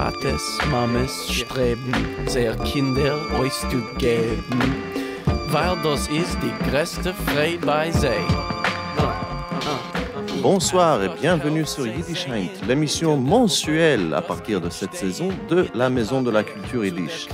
Vaters, Mammes streben, sehr Kinder euch zu geben, weil das ist die größte Freude bei sei. Bonsoir et bienvenue sur Yiddishheint, l'émission mensuelle à partir de cette saison de la Maison de la Culture Yiddish.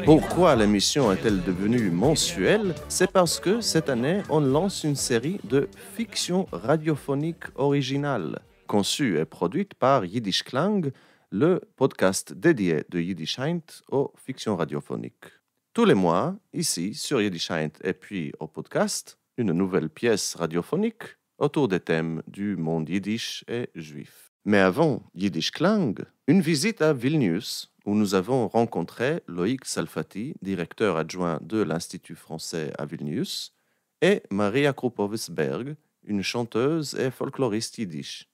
Pourquoi l'émission est-elle devenue mensuelle? C'est parce que cette année, on lance une série de fiction radiophonique originale, conçue et produite par Yiddish Klang, le podcast dédié de Yiddishheint aux fictions radiophoniques. Tous les mois, ici, sur Yiddishheint et puis au podcast, une nouvelle pièce radiophonique autour des thèmes du monde yiddish et juif. Mais avant Yiddish Klang, une visite à Vilnius, où nous avons rencontré Loïc Salfati, directeur adjoint de l'Institut français à Vilnius, et Maria Krupovec-Berg, une chanteuse et folkloriste yiddish.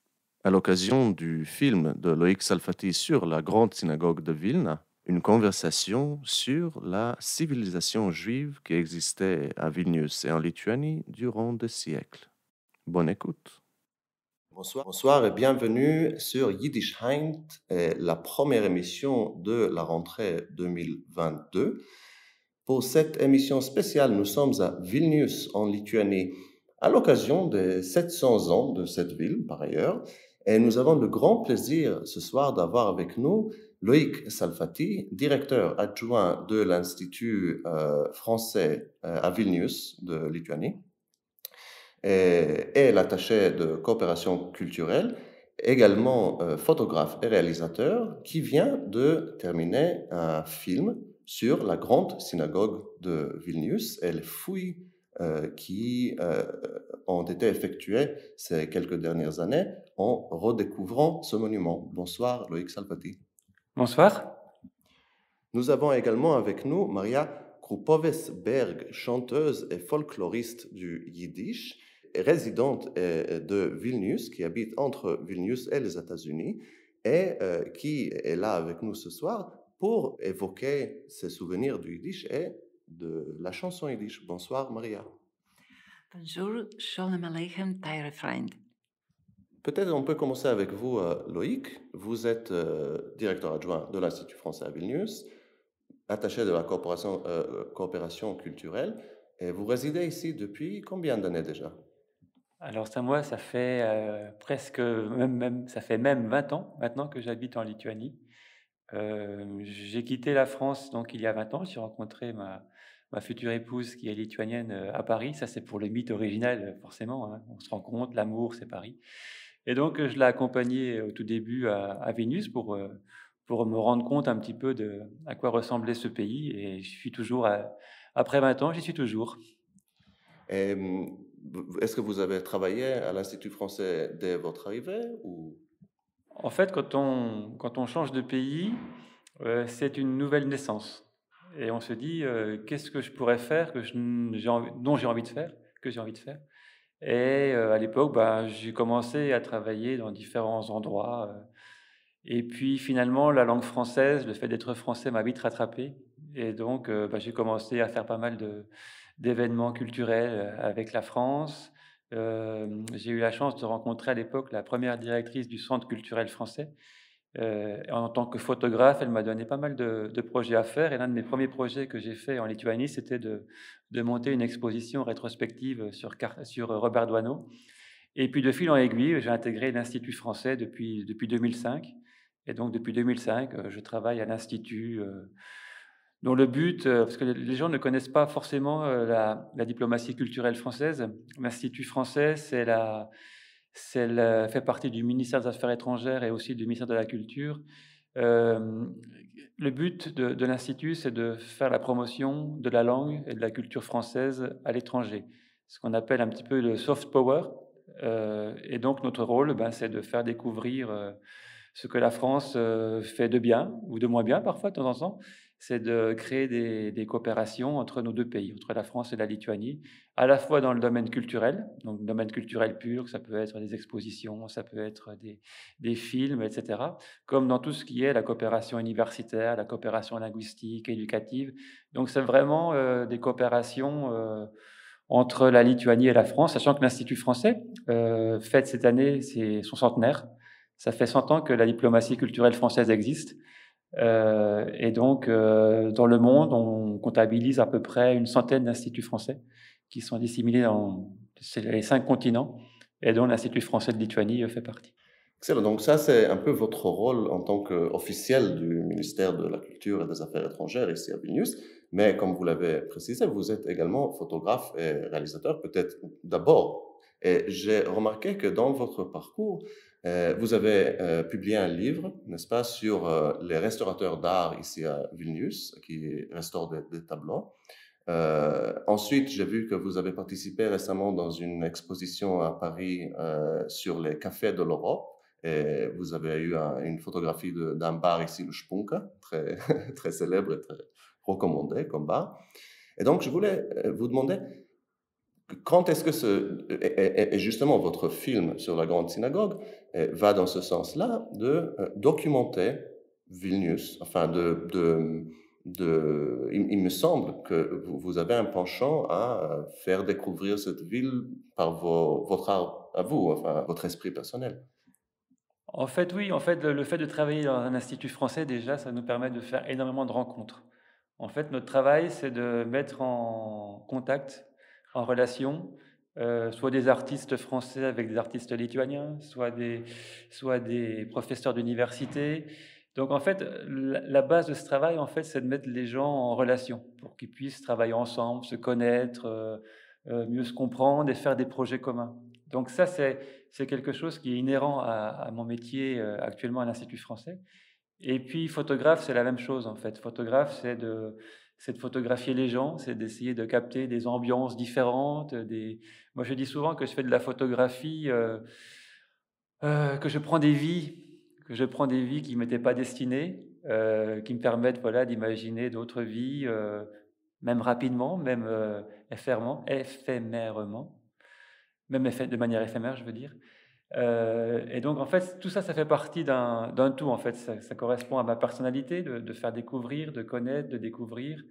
À l'occasion du film de Loïc Salfati sur la grande synagogue de Vilna, une conversation sur la civilisation juive qui existait à Vilnius et en Lituanie durant des siècles. Bonne écoute. Bonsoir et bienvenue sur Yiddishheint, la première émission de la rentrée 2022. Pour cette émission spéciale, nous sommes à Vilnius en Lituanie, à l'occasion des 700 ans de cette ville par ailleurs. Et nous avons le grand plaisir ce soir d'avoir avec nous Loïc Salfati, directeur adjoint de l'Institut français à Vilnius de Lituanie, et l'attaché de coopération culturelle, également photographe et réalisateur, qui vient de terminer un film sur la grande synagogue de Vilnius et les fouilles qui ont été effectuées ces quelques dernières années en redécouvrant ce monument. Bonsoir Loïc Salfati. Bonsoir. Nous avons également avec nous Maria Krupovec-Berg, chanteuse et folkloriste du yiddish, résidente de Vilnius, qui habite entre Vilnius et les États-Unis, et qui est là avec nous ce soir pour évoquer ses souvenirs du yiddish et de la chanson yiddish. Bonsoir Maria. Bonjour, Shalom Aleichem, Teure Freund. Peut-être on peut commencer avec vous, Loïc. Vous êtes directeur adjoint de l'Institut français à Vilnius, attaché de la coopération culturelle, et vous résidez ici depuis combien d'années déjà? Alors moi, ça fait ça fait même 20 ans maintenant que j'habite en Lituanie. J'ai quitté la France donc il y a 20 ans. J'ai rencontré ma future épouse qui est lituanienne à Paris. Ça, c'est pour le mythe original, forcément, hein. On se rencontre, l'amour, c'est Paris. Et donc, je l'ai accompagnée au tout début à Vilnius pour me rendre compte un petit peu à quoi ressemblait ce pays. Et je suis toujours, après 20 ans, j'y suis toujours. Et, est-ce que vous avez travaillé à l'Institut français dès votre arrivée ou... En fait, quand on change de pays, c'est une nouvelle naissance. Et on se dit, qu'est-ce que je pourrais faire, que j'ai envie de faire. Et à l'époque, j'ai commencé à travailler dans différents endroits. Et puis finalement, la langue française, le fait d'être français m'a vite rattrapé. Et donc, j'ai commencé à faire pas mal d'événements culturels avec la France. J'ai eu la chance de rencontrer à l'époque la première directrice du Centre culturel français. En tant que photographe, elle m'a donné pas mal de projets à faire. Et l'un de mes premiers projets que j'ai fait en Lituanie, c'était de monter une exposition rétrospective sur Robert Doisneau. Et puis de fil en aiguille, j'ai intégré l'Institut français depuis 2005. Et donc depuis 2005, je travaille à l'Institut dont le but, parce que les gens ne connaissent pas forcément la diplomatie culturelle française. L'Institut français, fait partie du ministère des Affaires étrangères et aussi du ministère de la Culture. Le but de l'Institut, c'est de faire la promotion de la langue et de la culture française à l'étranger, ce qu'on appelle un petit peu le soft power. Et donc notre rôle, c'est de faire découvrir ce que la France fait de bien, ou de moins bien parfois de temps en temps. c'est de créer des coopérations entre nos deux pays, entre la France et la Lituanie, à la fois dans le domaine culturel, donc le domaine culturel pur, ça peut être des expositions, ça peut être des films, etc., comme dans tout ce qui est la coopération universitaire, la coopération linguistique, éducative. Donc c'est vraiment des coopérations entre la Lituanie et la France, sachant que l'Institut français fête cette année son centenaire. Ça fait 100 ans que la diplomatie culturelle française existe. Et donc, dans le monde, on comptabilise à peu près une centaine d'instituts français qui sont disséminés dans les 5 continents et dont l'Institut français de Lituanie fait partie. Excellent. Donc ça, c'est un peu votre rôle en tant qu'officiel du ministère de la Culture et des Affaires étrangères ici à Vilnius. Mais comme vous l'avez précisé, vous êtes également photographe et réalisateur, peut-être d'abord. Et j'ai remarqué que dans votre parcours, vous avez publié un livre, n'est-ce pas, sur les restaurateurs d'art ici à Vilnius, qui restaurent des tableaux. Ensuite, j'ai vu que vous avez participé récemment dans une exposition à Paris sur les cafés de l'Europe. Et vous avez eu une photographie d'un bar ici, le Spunka, très, très célèbre et très recommandé comme bar. Et donc, je voulais vous demander, quand est-ce que et justement votre film sur la Grande Synagogue va dans ce sens-là de documenter Vilnius, enfin il me semble que vous avez un penchant à faire découvrir cette ville par votre art à vous, enfin votre esprit personnel. En fait, oui, en fait, le fait de travailler dans un institut français, déjà, ça nous permet de faire énormément de rencontres. En fait, notre travail, c'est de mettre en contact, en relation, soit des artistes français avec des artistes lituaniens, soit des professeurs d'université. Donc, en fait, la base de ce travail, en fait, c'est de mettre les gens en relation pour qu'ils puissent travailler ensemble, se connaître, mieux se comprendre et faire des projets communs. Donc ça, c'est quelque chose qui est inhérent à mon métier actuellement à l'Institut français. Et puis photographe, c'est la même chose en fait. Photographe, c'est de photographier les gens, c'est d'essayer de capter des ambiances différentes. Moi, je dis souvent que je fais de la photographie, que je prends des vies, qui ne m'étaient pas destinées, qui me permettent voilà, d'imaginer d'autres vies, même rapidement, même éphémèrement, même de manière éphémère, je veux dire. Et donc, en fait, tout ça, ça fait partie d'un tout. En fait, ça correspond à ma personnalité de faire découvrir, de connaître, de découvrir.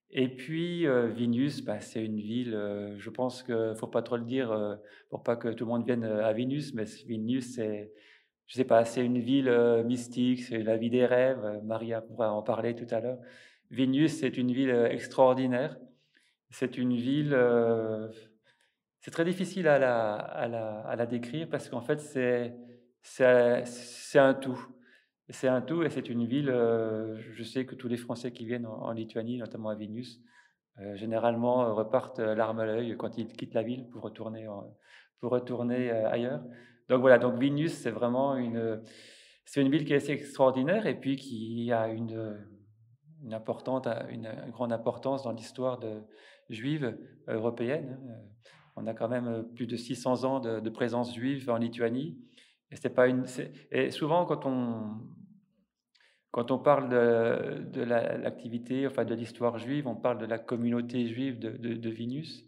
Et puis, Vilnius, bah, c'est une ville, je pense qu'il ne faut pas trop le dire pour pas que tout le monde vienne à Vilnius, mais Vilnius, je sais pas, c'est une ville mystique, c'est la vie des rêves. Maria pourra en parler tout à l'heure. Vilnius, c'est une ville extraordinaire. C'est une ville, c'est très difficile à la décrire parce qu'en fait, c'est un tout. C'est un tout et c'est une ville, je sais que tous les Français qui viennent en Lituanie, notamment à Vilnius, généralement repartent larmes à l'œil quand ils quittent la ville pour retourner ailleurs. Donc voilà, donc Vilnius, c'est une ville qui est assez extraordinaire et puis qui a une grande importance dans l'histoire juive européenne. On a quand même plus de 600 ans de présence juive en Lituanie. Et, et souvent, quand on parle de l'activité, enfin de l'histoire juive, on parle de la communauté juive de Vilnius.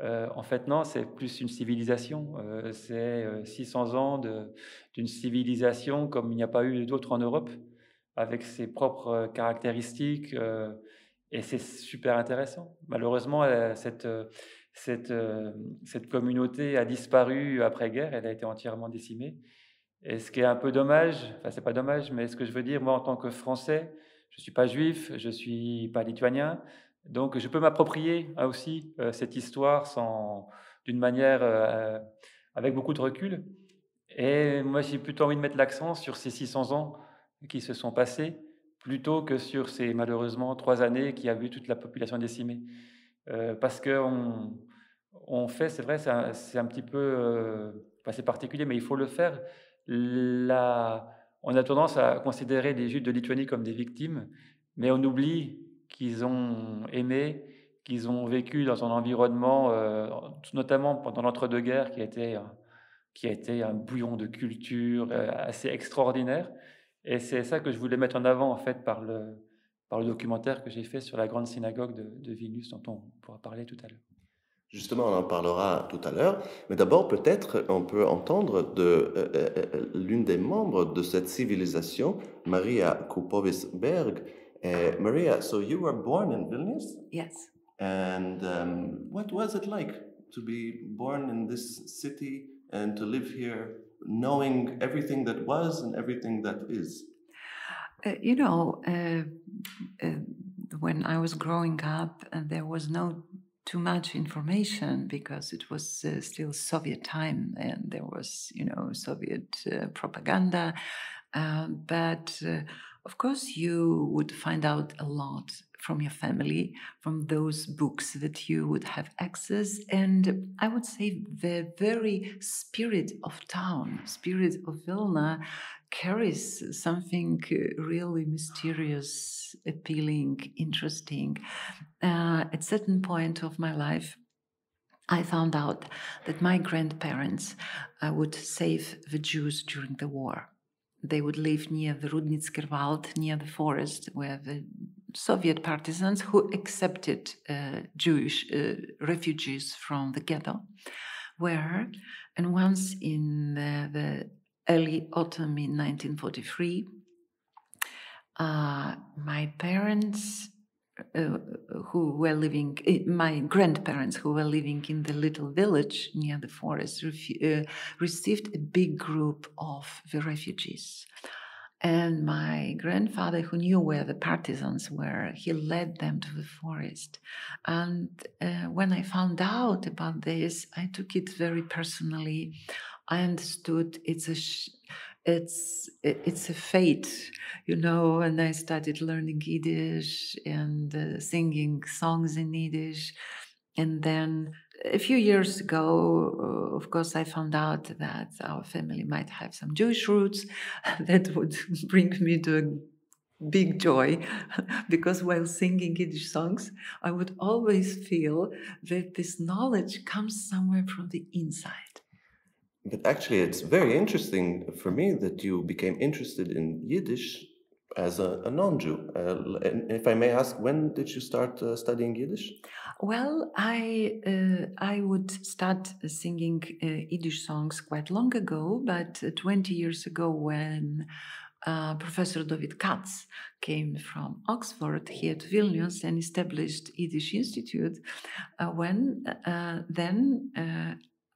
En fait, non, c'est plus une civilisation. C'est 600 ans d'une civilisation comme il n'y a pas eu d'autre en Europe, avec ses propres caractéristiques. Et c'est super intéressant. Malheureusement, cette communauté a disparu après-guerre, elle a été entièrement décimée. Et ce qui est un peu dommage, enfin c'est pas dommage, mais ce que je veux dire, moi en tant que Français, je suis pas juif, je suis pas lituanien, donc je peux m'approprier aussi cette histoire d'une manière avec beaucoup de recul. Et moi j'ai plutôt envie de mettre l'accent sur ces 600 ans qui se sont passés, plutôt que sur ces malheureusement 3 années qui a vu toute la population décimée. Parce que on fait, c'est vrai, c'est un petit peu, enfin, c'est particulier, mais il faut le faire. On a tendance à considérer les Juifs de Lituanie comme des victimes, mais on oublie qu'ils ont aimé, qu'ils ont vécu dans un environnement, notamment pendant l'entre-deux-guerres, qui a été un bouillon de culture assez extraordinaire. Et c'est ça que je voulais mettre en avant, en fait, par le documentaire que j'ai fait sur la grande synagogue de Vilnius, dont on pourra parler tout à l'heure. Justement, on en parlera tout à l'heure, mais d'abord peut-être on peut entendre l'une des membres de cette civilisation, Maria Kupovic-Berg. Maria, so you were born in Vilnius? Yes. And what was it like to be born in this city and to live here, knowing everything that was and everything that is? When I was growing up, there was no too much information because it was still Soviet time and there was, Soviet propaganda. But of course, you would find out a lot from your family, from those books that you would have access. And I would say the very spirit of town, spirit of Vilna, carries something really mysterious, appealing, interesting. At a certain point of my life, I found out that my grandparents would save the Jews during the war. They would live near the Rudnitzer Wald, near the forest, where the Soviet partisans who accepted Jewish refugees from the ghetto were. And once in the early autumn in 1943, my parents, my grandparents who were living in the little village near the forest, received a big group of the refugees. And my grandfather, who knew where the partisans were, he led them to the forest. And when I found out about this, I took it very personally. I understood it's a fate, and I started learning Yiddish and singing songs in Yiddish. And then a few years ago, of course, I found out that our family might have some Jewish roots. That would bring me to a big joy, because while singing Yiddish songs, I would always feel that this knowledge comes somewhere from the inside. But actually, it's very interesting for me that you became interested in Yiddish as a non-Jew. And if I may ask, when did you start studying Yiddish? Well, I would start singing Yiddish songs quite long ago, but 20 years ago when Professor David Katz came from Oxford here to Vilnius and established Yiddish Institute,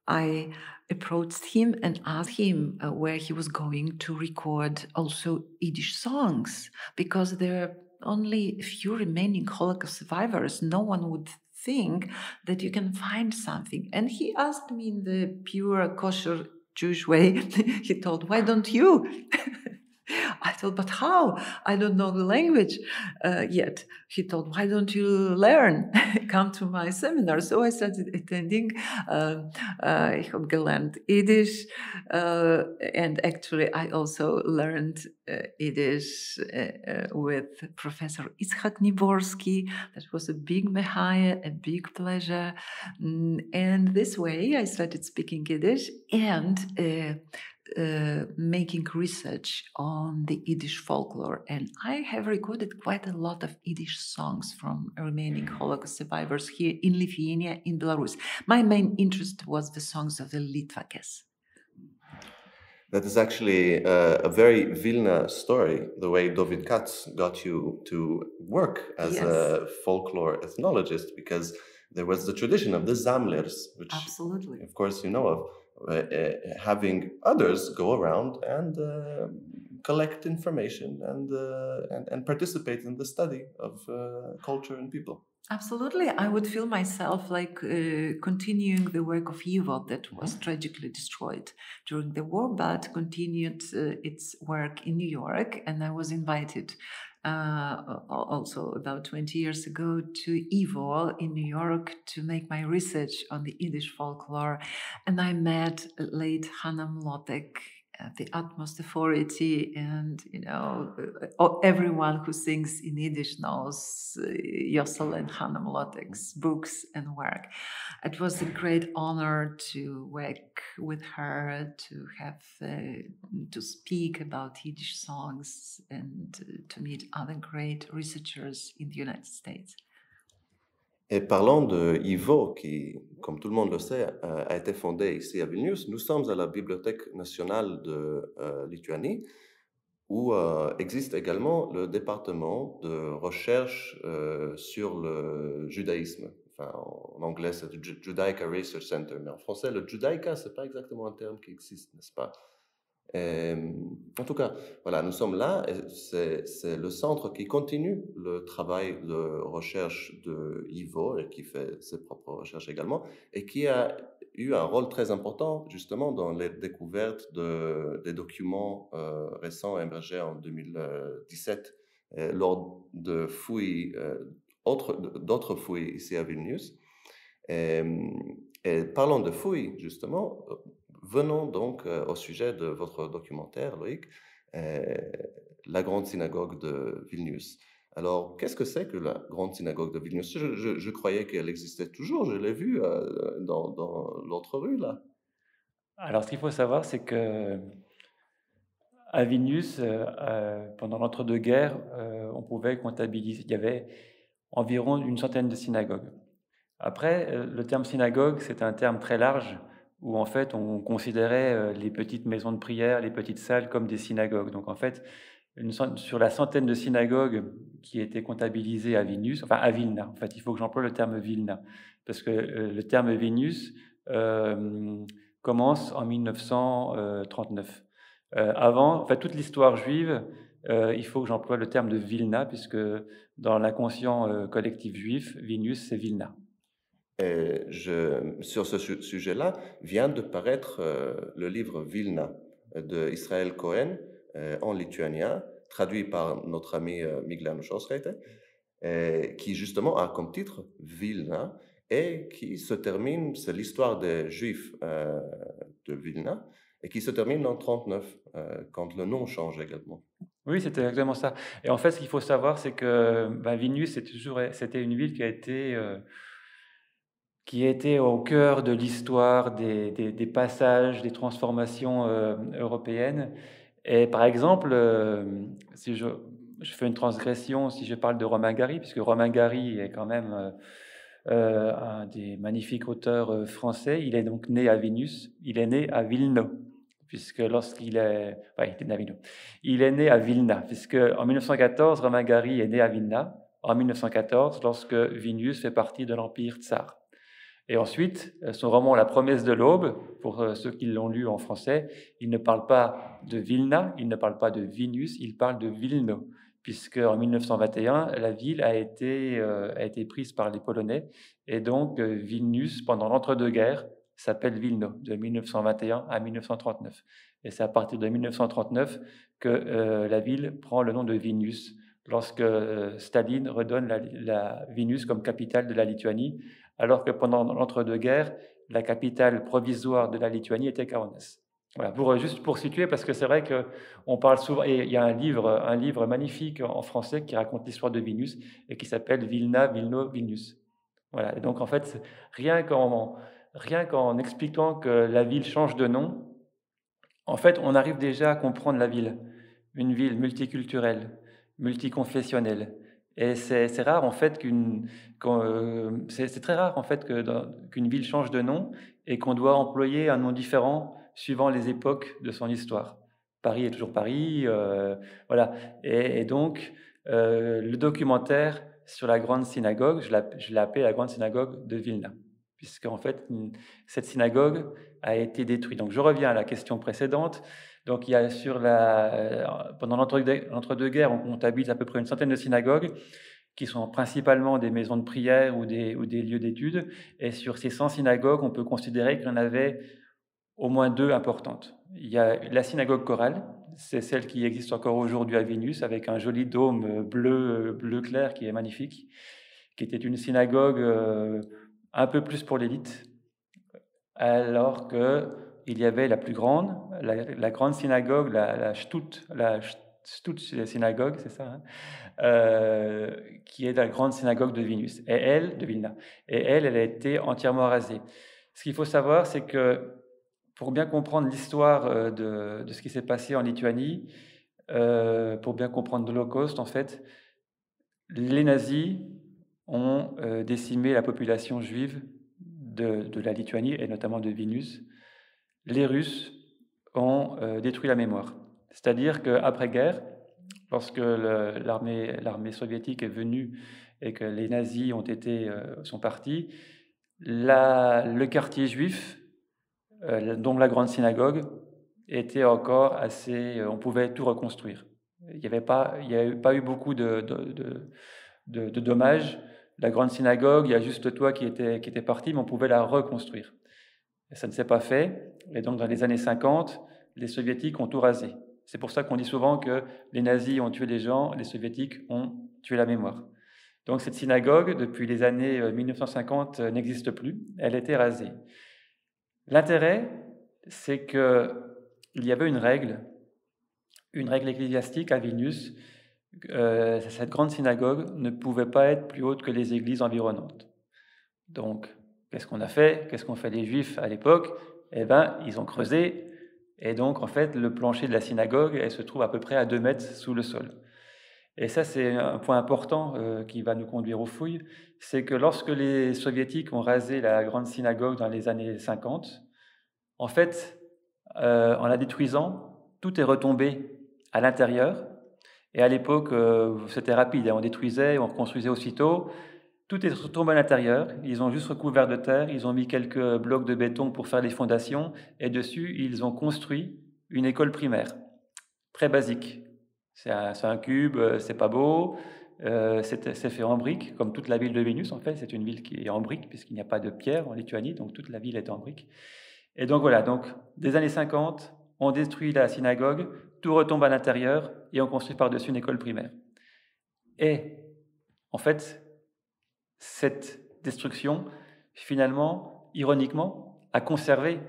I approached him and asked him where he was going to record also Yiddish songs, because there are only a few remaining Holocaust survivors. No one would think that you can find something. And he asked me in the pure kosher Jewish way, he told, "Why don't you?" I thought, "But how? I don't know the language yet." He told, "Why don't you learn? Come to my seminar." So I started attending. Ich habe gelernt Yiddish. And actually, I also learned Yiddish with Professor Itzhak Niborski. That was a big mehaya, a big pleasure. And this way, I started speaking Yiddish and making research on the Yiddish folklore. And I have recorded quite a lot of Yiddish songs from remaining Holocaust survivors here in Lithuania, in Belarus. My main interest was the songs of the Litvakes. That is actually a very Vilna story, the way David Katz got you to work as a folklore ethnologist, because there was the tradition of the Zamlers, which, absolutely, of course, you know of, having others go around and collect information and participate in the study of culture and people. Absolutely. I would feel myself like continuing the work of Yivot that was tragically destroyed during the war, but continued its work in New York. And I was invited also about 20 years ago to YIVO in New York to make my research on the Yiddish folklore. And I met late Hannah Mlotek the utmost authority, and everyone who sings in Yiddish knows Yossel and Hannah Mlotek's books and work. It was a great honor to work with her, to have to speak about Yiddish songs, and to meet other great researchers in the United States. Et parlant de YIVO, qui, comme tout le monde le sait, a été fondé ici à Vilnius, nous sommes à la Bibliothèque nationale de Lituanie, où existe également le département de recherche sur le judaïsme. Enfin, en anglais, c'est le Judaica Research Center, mais en français, le Judaica, ce n'est pas exactement un terme qui existe, n'est-ce pas? En tout cas, voilà, nous sommes là, et c'est le centre qui continue le travail de recherche de YIVO et qui fait ses propres recherches également, et qui a eu un rôle très important justement dans les découvertes des documents récents émergés en 2017 lors de fouilles, d'autres fouilles ici à Vilnius. Et parlant de fouilles, justement, venons donc au sujet de votre documentaire, Loïc, la Grande Synagogue de Vilnius. Alors, qu'est-ce que c'est que la Grande Synagogue de Vilnius? Je croyais qu'elle existait toujours, je l'ai vue dans l'autre rue, là. Alors, ce qu'il faut savoir, c'est que à Vilnius, pendant l'entre-deux-guerres, on pouvait comptabiliser, il y avait environ une centaine de synagogues. Après, le terme synagogue, c'est un terme très large, où en fait on considérait les petites maisons de prière, les petites salles comme des synagogues. Donc en fait, sur la centaine de synagogues qui étaient comptabilisées à Vilnius, enfin à Vilna, en fait il faut que j'emploie le terme Vilna, parce que le terme Vilnius commence en 1939. Avant, en fait toute l'histoire juive, il faut que j'emploie le terme de Vilna, puisque dans l'inconscient collectif juif, Vilnius c'est Vilna. Et sur ce sujet-là, vient de paraître le livre Vilna de Israël Cohen en lituanien, traduit par notre ami Miglan Shosreite, qui justement a comme titre Vilna et qui se termine, c'est l'histoire des Juifs de Vilna, et qui se termine en 1939, quand le nom change également. Oui, c'était exactement ça. Et en fait, ce qu'il faut savoir, c'est que Vilnius, c'était une ville qui était au cœur de l'histoire des passages, des transformations européennes. Et par exemple, si je fais une transgression, si je parle de Romain Gary, puisque Romain Gary est quand même un des magnifiques auteurs français, il est donc né à Vilnius, il est né à Vilno, puisque lorsqu'il est... il est né à Vilno. Il est né à Vilna, puisque en 1914, Romain Gary est né à Vilna, en 1914, lorsque Vilnius fait partie de l'Empire tsar. Et ensuite, son roman La promesse de l'aube, pour ceux qui l'ont lu en français, il ne parle pas de Vilna, il ne parle pas de Vilnius, il parle de Vilno, puisque en 1921, la ville a été prise par les Polonais, et donc Vilnius, pendant l'entre-deux-guerres, s'appelle Vilno, de 1921 à 1939. Et c'est à partir de 1939 que la ville prend le nom de Vilnius, lorsque Staline redonne la Vilnius comme capitale de la Lituanie, alors que pendant l'entre-deux-guerres, la capitale provisoire de la Lituanie était Kaunas. Voilà, juste pour situer, parce que c'est vrai qu'on parle souvent, et il y a un livre magnifique en français qui raconte l'histoire de Vilnius et qui s'appelle Vilna, Vilno, Vilnius. Voilà, et donc en fait, rien qu'en expliquant que la ville change de nom, en fait, on arrive déjà à comprendre la ville, une ville multiculturelle, multiconfessionnelle. Et c'est rare en fait c'est très rare en fait qu'une ville change de nom et qu'on doit employer un nom différent suivant les époques de son histoire. Paris est toujours Paris, voilà. Et donc le documentaire sur la grande synagogue, je l'ai appelé la grande synagogue de Vilna, puisque en fait cette synagogue a été détruite. Donc je reviens à la question précédente. Donc, il y a pendant l'entre-deux-guerres, on comptabilise à peu près une centaine de synagogues qui sont principalement des maisons de prière ou des lieux d'études. Et sur ces 100 synagogues, on peut considérer qu'il y en avait au moins 2 importantes. Il y a la synagogue chorale, c'est celle qui existe encore aujourd'hui à Vilnius, avec un joli dôme bleu clair qui est magnifique, qui était une synagogue un peu plus pour l'élite, alors que il y avait la plus grande, la grande synagogue, la Stutz-Synagogue, c'est ça, hein, qui est la grande synagogue de Vilnius, de Vilna. Et elle a été entièrement rasée. Ce qu'il faut savoir, c'est que pour bien comprendre l'histoire de ce qui s'est passé en Lituanie, pour bien comprendre l'Holocauste, en fait, les nazis ont décimé la population juive de la Lituanie et notamment de Vilnius. Les Russes ont détruit la mémoire. C'est-à-dire qu'après-guerre, lorsque l'armée soviétique est venue et que les nazis sont partis, le quartier juif, dont la grande synagogue, était encore assez... on pouvait tout reconstruire. Il n'y avait pas eu beaucoup de dommages. La grande synagogue, il y a juste le toit qui était parti, mais on pouvait la reconstruire. Et ça ne s'est pas fait. Et donc, dans les années 50, les soviétiques ont tout rasé. C'est pour ça qu'on dit souvent que les nazis ont tué des gens, les soviétiques ont tué la mémoire. Donc, cette synagogue, depuis les années 1950, n'existe plus. Elle a été rasée. L'intérêt, c'est qu'il y avait une règle ecclésiastique à Vilnius. Cette grande synagogue ne pouvait pas être plus haute que les églises environnantes. Donc, qu'est-ce qu'on a fait? Qu'est-ce qu'ont fait les Juifs à l'époque? Eh bien, ils ont creusé, et donc, en fait, le plancher de la synagogue, elle se trouve à peu près à 2 mètres sous le sol. Et ça, c'est un point important qui va nous conduire aux fouilles, c'est que lorsque les Soviétiques ont rasé la grande synagogue dans les années 50, en fait, en la détruisant, tout est retombé à l'intérieur. Et à l'époque, c'était rapide, on détruisait, on reconstruisait aussitôt. Tout est retombé à l'intérieur. Ils ont juste recouvert de terre, ils ont mis quelques blocs de béton pour faire les fondations, et dessus, ils ont construit une école primaire, très basique. C'est un cube, c'est pas beau, c'est fait en briques, comme toute la ville de Vilnius, en fait. C'est une ville qui est en briques, puisqu'il n'y a pas de pierre en Lituanie, donc toute la ville est en briques. Et donc voilà, donc des années 50, on détruit la synagogue, tout retombe à l'intérieur, et on construit par-dessus une école primaire. Et, en fait, cette destruction, finalement, ironiquement, a conservé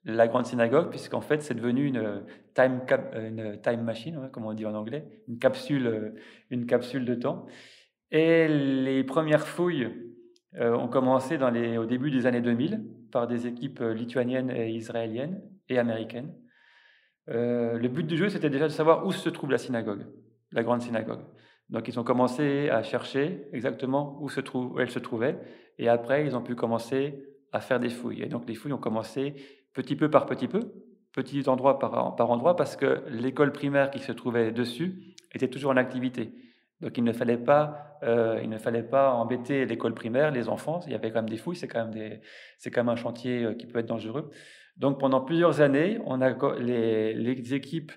la grande synagogue, puisqu'en fait, c'est devenu une time machine, hein, comme on dit en anglais, une capsule de temps. Et les premières fouilles ont commencé au début des années 2000 par des équipes lituaniennes et israéliennes et américaines. Le but du jeu, c'était déjà de savoir où se trouve la synagogue, la grande synagogue. Donc, ils ont commencé à chercher exactement où elle se trouvait, et après, ils ont pu commencer à faire des fouilles. Et donc, les fouilles ont commencé petit peu par petit peu, petit endroit par endroit, parce que l'école primaire qui se trouvait dessus était toujours en activité. Donc, il ne fallait pas embêter l'école primaire, les enfants. Il y avait quand même des fouilles, c'est quand même un chantier qui peut être dangereux. Donc, pendant plusieurs années, les équipes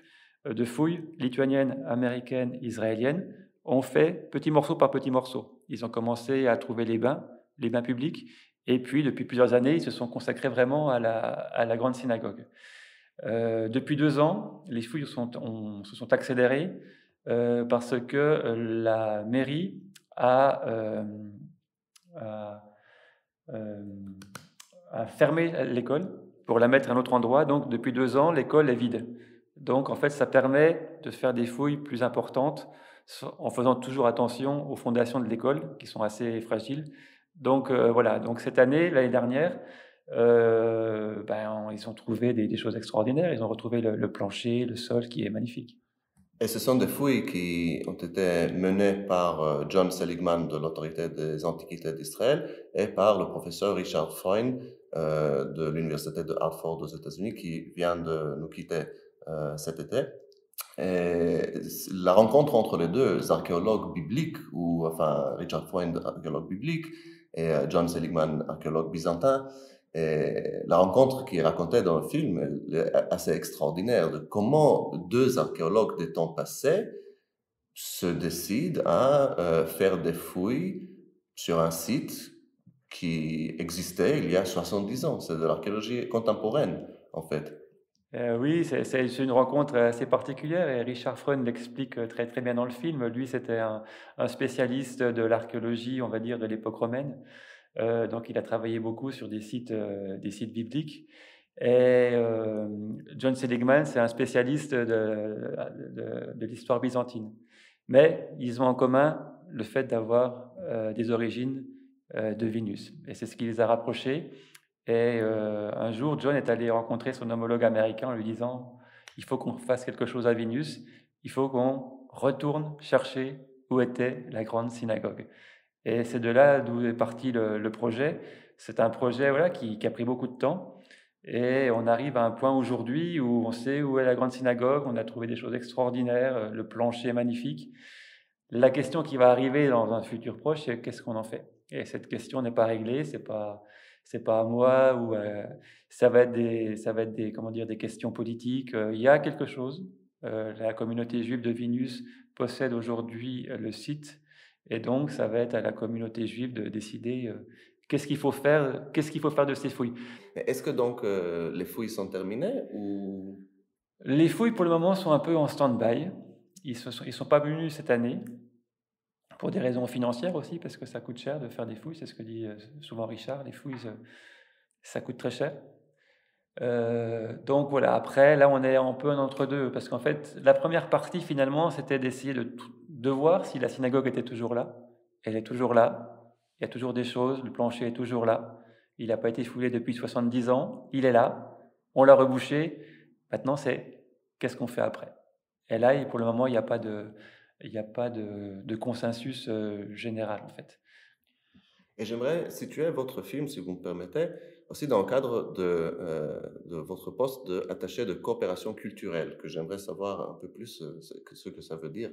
de fouilles lituaniennes, américaines, israéliennes ont fait petit morceau par petit morceau. Ils ont commencé à trouver les bains publics, et puis depuis plusieurs années, ils se sont consacrés vraiment à la grande synagogue. Depuis 2 ans, les fouilles se sont accélérées parce que la mairie a fermé l'école pour la mettre à un autre endroit. Donc, depuis 2 ans, l'école est vide. Donc, en fait, ça permet de faire des fouilles plus importantes en faisant toujours attention aux fondations de l'école, qui sont assez fragiles. Donc, voilà. Donc, cette année, l'année dernière, ils ont trouvé des choses extraordinaires. Ils ont retrouvé le plancher, le sol, qui est magnifique. Et ce sont des fouilles qui ont été menées par John Seligman de l'Autorité des Antiquités d'Israël et par le professeur Richard Freund de l'Université de Hartford aux États-Unis, qui vient de nous quitter cet été. Et la rencontre entre les deux archéologues bibliques, Richard Freund, archéologue biblique, et John Seligman, archéologue byzantin, et la rencontre qui est racontée dans le film est assez extraordinaire de comment 2 archéologues des temps passés se décident à faire des fouilles sur un site qui existait il y a 70 ans. C'est de l'archéologie contemporaine, en fait. Oui, c'est une rencontre assez particulière, et Richard Freund l'explique très, très bien dans le film. Lui, c'était un spécialiste de l'archéologie, on va dire, de l'époque romaine. Donc, il a travaillé beaucoup sur des sites bibliques. Et John Seligman, c'est un spécialiste de l'histoire byzantine. Mais ils ont en commun le fait d'avoir des origines de Vénus. Et c'est ce qui les a rapprochés. Et un jour, John est allé rencontrer son homologue américain en lui disant « Il faut qu'on fasse quelque chose à Vénus, il faut qu'on retourne chercher où était la grande synagogue. » Et c'est de là d'où est parti le projet. C'est un projet voilà, qui a pris beaucoup de temps. Et on arrive à un point aujourd'hui où on sait où est la grande synagogue, on a trouvé des choses extraordinaires, le plancher est magnifique. La question qui va arriver dans un futur proche, c'est qu'est-ce qu'on en fait? Et cette question n'est pas réglée, c'est pas à moi ou ça va être des comment dire des questions politiques. Il y a quelque chose. La communauté juive de Vilnius possède aujourd'hui le site, et donc ça va être à la communauté juive de décider qu'est-ce qu'il faut faire de ces fouilles. Est-ce que donc les fouilles sont terminées ou... Les fouilles pour le moment sont un peu en stand-by. Ils sont pas venus cette année. Pour des raisons financières aussi, parce que ça coûte cher de faire des fouilles, c'est ce que dit souvent Richard, les fouilles, ça coûte très cher. Donc voilà, après, là on est un peu en entre-deux, parce qu'en fait, la première partie finalement, c'était d'essayer de voir si la synagogue était toujours là. Elle est toujours là, il y a toujours des choses, le plancher est toujours là, il n'a pas été fouillé depuis 70 ans, il est là, on l'a rebouché, maintenant c'est qu'est-ce qu'on fait après? Et là, pour le moment, il n'y a pas de consensus général, en fait. Et j'aimerais situer votre film, si vous me permettez, aussi dans le cadre de votre poste d'attaché de coopération culturelle, que j'aimerais savoir un peu plus ce que ça veut dire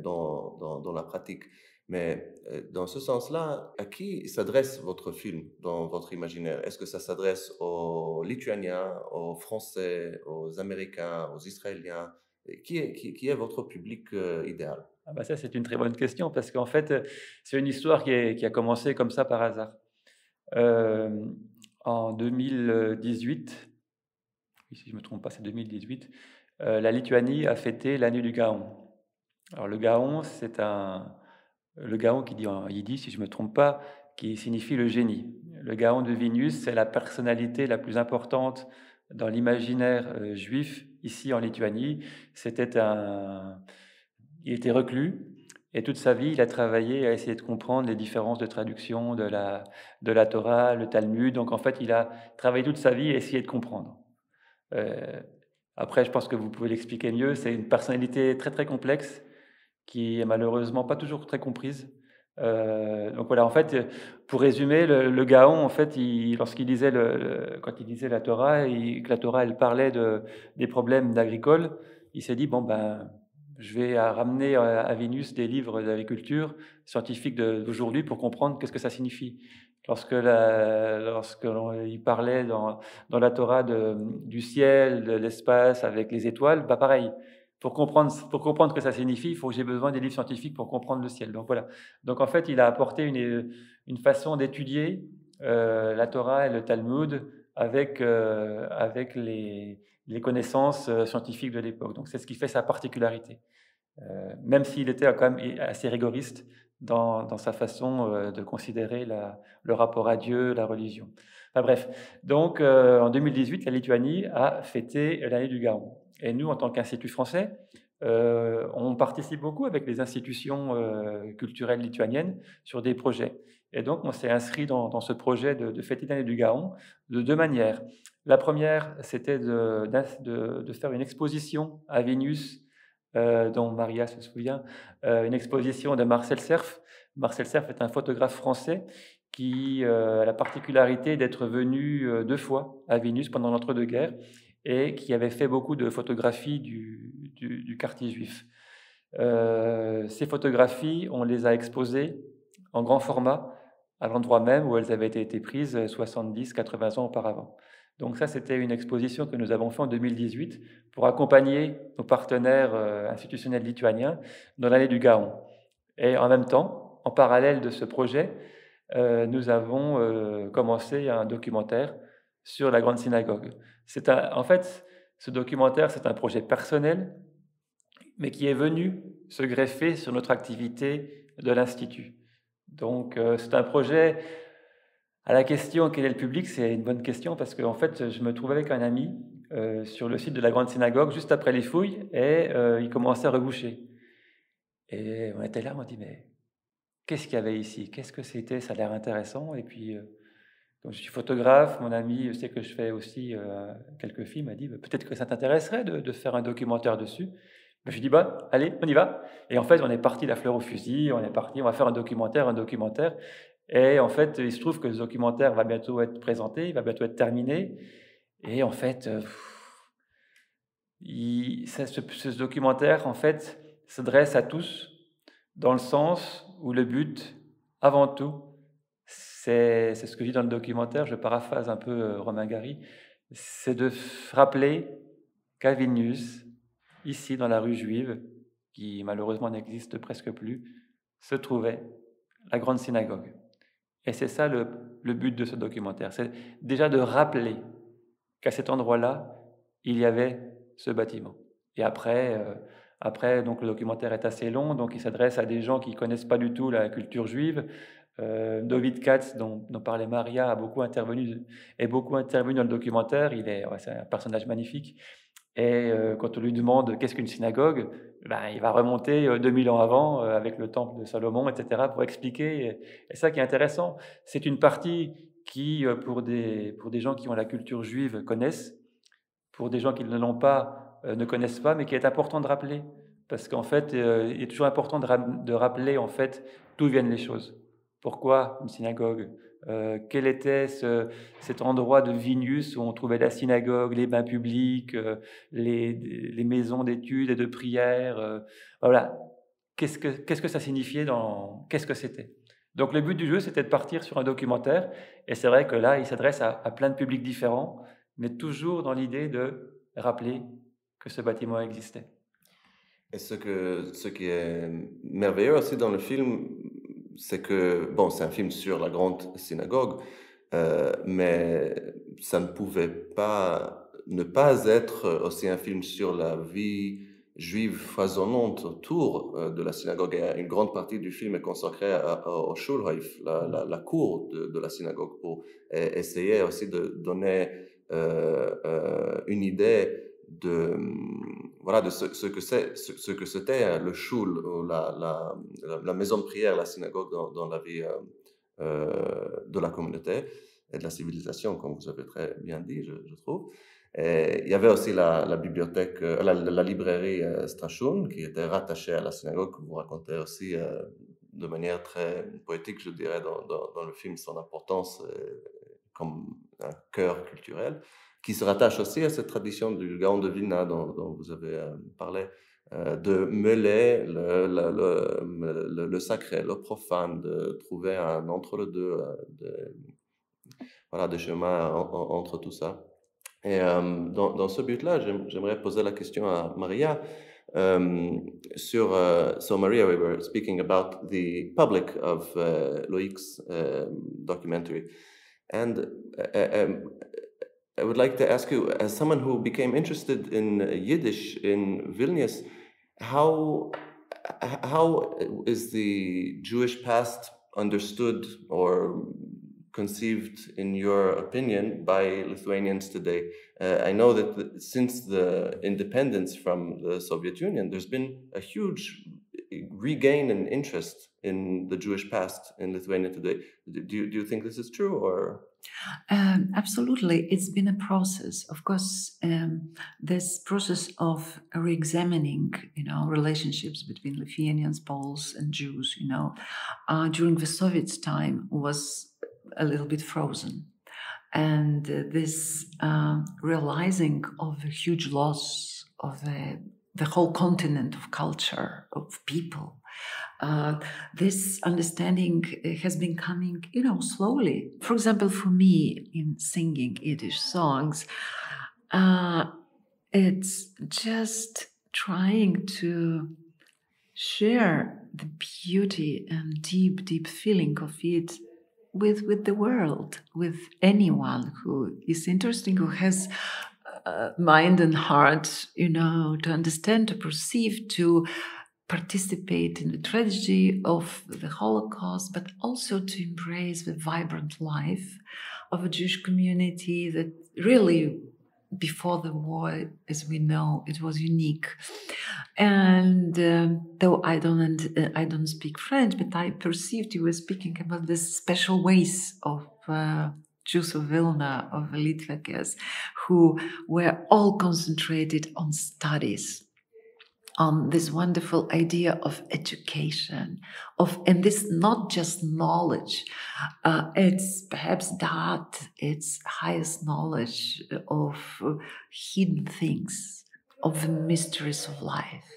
dans la pratique. Mais dans ce sens-là, à qui s'adresse votre film dans votre imaginaire? Est-ce que ça s'adresse aux Lituaniens, aux Français, aux Américains, aux Israéliens? Qui est votre public idéal? Ah bah ça, c'est une très bonne question, parce qu'en fait, c'est une histoire qui a commencé comme ça par hasard. En 2018, si je ne me trompe pas, c'est 2018, la Lituanie a fêté l'année du Gaon. Alors le Gaon, le Gaon qui dit en yiddish, si je ne me trompe pas, qui signifie le génie. Le Gaon de Vilnius, c'est la personnalité la plus importante dans l'imaginaire juif ici en Lituanie. Il était reclus, et toute sa vie, il a travaillé à essayer de comprendre les différences de traduction de la Torah, le Talmud. Donc en fait, il a travaillé toute sa vie à essayer de comprendre. Après, je pense que vous pouvez l'expliquer mieux. C'est une personnalité très très complexe qui est malheureusement pas toujours très comprise. Donc voilà, en fait, pour résumer, le Gaon, en fait, lorsqu'il lisait quand il lisait la Torah, que la Torah elle parlait des problèmes d'agricoles, il s'est dit bon ben je vais ramener à Vénus des livres d'agriculture scientifiques d'aujourd'hui pour comprendre qu'est-ce que ça signifie. Lorsqu'il parlait dans la Torah du ciel, de l'espace avec les étoiles, bah pareil. Pour comprendre ce que ça signifie, il faut que j'ai besoin des livres scientifiques pour comprendre le ciel. Donc voilà. Donc en fait, il a apporté une façon d'étudier la Torah et le Talmud avec les connaissances scientifiques de l'époque. Donc c'est ce qui fait sa particularité. Même s'il était quand même assez rigoriste dans sa façon de considérer le rapport à Dieu, la religion. Enfin bref, donc en 2018, la Lituanie a fêté l'année du Gaon. Et nous, en tant qu'Institut français, on participe beaucoup avec les institutions culturelles lituaniennes sur des projets. Et donc, on s'est inscrit dans ce projet de fêter l'année du Gaon de deux manières. La première, c'était de faire une exposition à Vilnius, dont Maria se souvient, une exposition de Marcel Cerf. Marcel Cerf est un photographe français qui a la particularité d'être venu 2 fois à Vilnius pendant l'entre-deux-guerres et qui avait fait beaucoup de photographies du quartier juif. Ces photographies, on les a exposées en grand format à l'endroit même où elles avaient été prises 70-80 ans auparavant. Donc ça, c'était une exposition que nous avons faite en 2018 pour accompagner nos partenaires institutionnels lituaniens dans l'année du Gaon. Et en même temps, en parallèle de ce projet, nous avons commencé un documentaire sur la Grande Synagogue. En fait, ce documentaire, c'est un projet personnel, mais qui est venu se greffer sur notre activité de l'Institut. Donc, c'est un projet À la question quel est le public, c'est une bonne question parce qu'en fait, je me trouvais avec un ami sur le site de la Grande Synagogue juste après les fouilles et il commençait à reboucher. Et on était là, on dit mais qu'est-ce qu'il y avait ici? Qu'est-ce que c'était? Ça a l'air intéressant. Et puis, comme je suis photographe, mon ami sait que je fais aussi quelques films, m'a dit peut-être que ça t'intéresserait de faire un documentaire dessus. Je lui dis bah allez, on y va. Et en fait, on est parti la fleur au fusil, on est parti, on va faire un documentaire. Et en fait, il se trouve que ce documentaire va bientôt être présenté, il va bientôt être terminé. Et en fait, ce documentaire, en fait, s'adresse à tous dans le sens où le but, avant tout, c'est ce que je dis dans le documentaire, je paraphrase un peu Romain Gary, c'est de rappeler qu'à Vilnius, ici dans la rue Juive, qui malheureusement n'existe presque plus, se trouvait la grande synagogue. Et c'est ça le but de ce documentaire, c'est déjà de rappeler qu'à cet endroit-là, il y avait ce bâtiment. Et après, donc le documentaire est assez long, donc il s'adresse à des gens qui ne connaissent pas du tout la culture juive. David Katz, dont parlait Maria, est beaucoup intervenu dans le documentaire. C'est un personnage magnifique. Et quand on lui demande qu'est-ce qu'une synagogue, il va remonter 2000 ans avant avec le temple de Salomon, etc., pour expliquer. Et ça qui est intéressant, c'est une partie qui, pour des gens qui ont la culture juive, connaissent, pour des gens qui ne l'ont pas, ne connaissent pas, mais qui est important de rappeler. Parce qu'en fait, il est toujours important de rappeler en fait, d'où viennent les choses. Pourquoi une synagogue? Quel était cet endroit de Vilnius où on trouvait la synagogue, les bains publics, les maisons d'études et de prière? Voilà. Qu'est-ce que ça signifiait qu'est-ce que c'était? Donc le but du jeu, c'était de partir sur un documentaire. Et c'est vrai que là, il s'adresse à plein de publics différents, mais toujours dans l'idée de rappeler que ce bâtiment existait. Et ce qui est merveilleux aussi dans le film, c'est que, bon, c'est un film sur la grande synagogue, mais ça ne pouvait pas ne pas être aussi un film sur la vie juive foisonnante autour de la synagogue. Et une grande partie du film est consacrée au Schulhof, la cour de la synagogue, pour essayer aussi de donner une idée de ce que c'était le shul, la maison de prière, la synagogue dans la vie de la communauté et de la civilisation, comme vous avez très bien dit, je trouve. Et il y avait aussi la bibliothèque, la librairie Strachun, qui était rattachée à la synagogue, que vous racontez aussi de manière très poétique, je dirais, dans le film, son importance comme un cœur culturel, qui se rattache aussi à cette tradition du Gaon de Vilna dont vous avez parlé, de mêler le sacré, le profane, de trouver un entre-les-deux, de chemin entre tout ça. Et dans ce but-là, j'aimerais poser la question à Maria. So Maria, we were speaking about the public of Loïc's documentary. And I would like to ask you, as someone who became interested in Yiddish in Vilnius, how is the Jewish past understood or conceived, in your opinion, by Lithuanians today? I know that since the independence from the Soviet Union, there's been a huge regain in interest in the Jewish past in Lithuania today. Do you think this is true, or? Absolutely. It's been a process. Of course, this process of re-examining, relationships between Lithuanians, Poles, and Jews, during the Soviet time was a little bit frozen. And this realizing of a huge loss of the whole continent of culture, of people, this understanding has been coming, slowly. For example, for me, in singing Yiddish songs, it's just trying to share the beauty and deep, deep feeling of it with the world, with anyone who is interested, who has mind and heart, to understand, to perceive, to participate in the tragedy of the Holocaust, but also to embrace the vibrant life of a Jewish community that really, before the war, as we know, it was unique. And though I don't speak French, but I perceived you were speaking about this special ways of Jews of Vilna, of Litvakers, who were all concentrated on studies, on this wonderful idea of education, and this not just knowledge, it's perhaps that it's highest knowledge of hidden things, of the mysteries of life.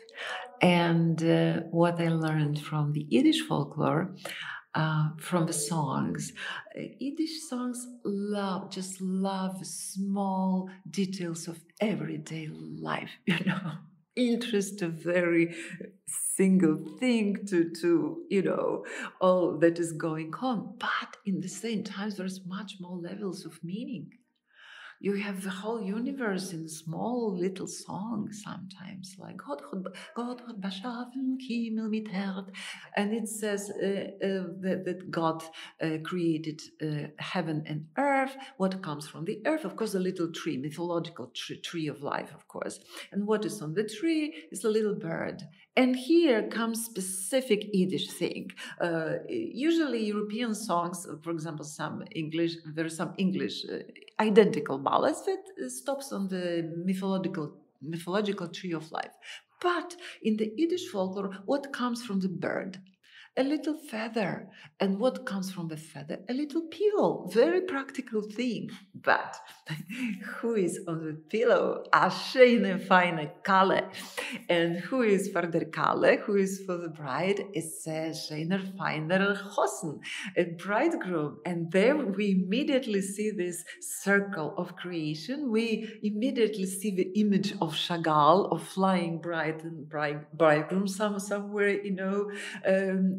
And what I learned from the Yiddish folklore, from the songs. Yiddish songs just love small details of everyday life, interest a very single thing to all that is going on. But in the same time, there's much more levels of meaning. You have the whole universe in small little songs sometimes, like Gott hat beschaffen Himmel mit Erd, and it says that God created heaven and earth. What comes from the earth? Of course, a little tree, mythological tree of life, of course. And what is on the tree is a little bird. And here comes specific Yiddish thing. Usually European songs, for example, there are some English identical ballads that stops on the mythological tree of life. But in the Yiddish folklore, what comes from the bird? A little feather. And what comes from the feather? A little pillow. Very practical thing. But who is on the pillow? A schöne, feine Kalle. And who is for the Kalle? Who is for the bride? It's a schöner, feiner Hosen, a bridegroom. And there we immediately see this circle of creation. We immediately see the image of Chagall, of flying bride and bridegroom somewhere,